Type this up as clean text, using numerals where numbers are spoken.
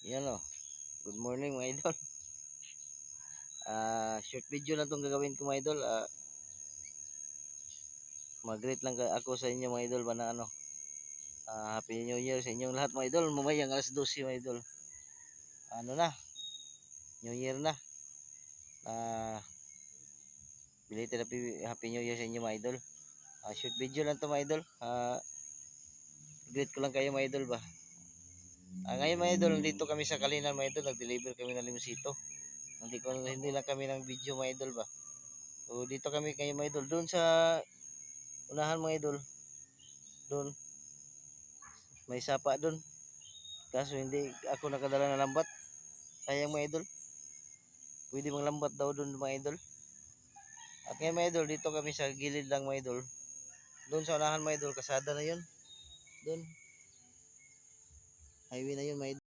Yan o. Good morning mga idol. Short video lang itong gagawin ko mga idol. Mag-greet lang ako sa inyo mga idol ba na ano. Happy New Year sa inyong lahat mga idol. Mamayang alas 12 mga idol. Ano na. New Year na. Belated Happy New Year sa inyo mga idol. Short video lang to mga idol. Greet ko lang kayo mga idol ba. Ngayon mga idol, nandito kami sa Kalinan mga idol. Nag-deliver kami ng limosito. Hindi lang kami ng video mga idol ba. So dito kami kayo mga idol. Doon sa unahan mga idol. Doon. May sapa doon. Kaso hindi ako nakadala ng lambat. Sayang mga idol. Pwede mang lambat daw doon mga idol. At ngayon mga idol, dito kami sa gilid lang mga idol. Doon sa unahan mga idol, kasada na yun. Doon. Highway na yun mga idol.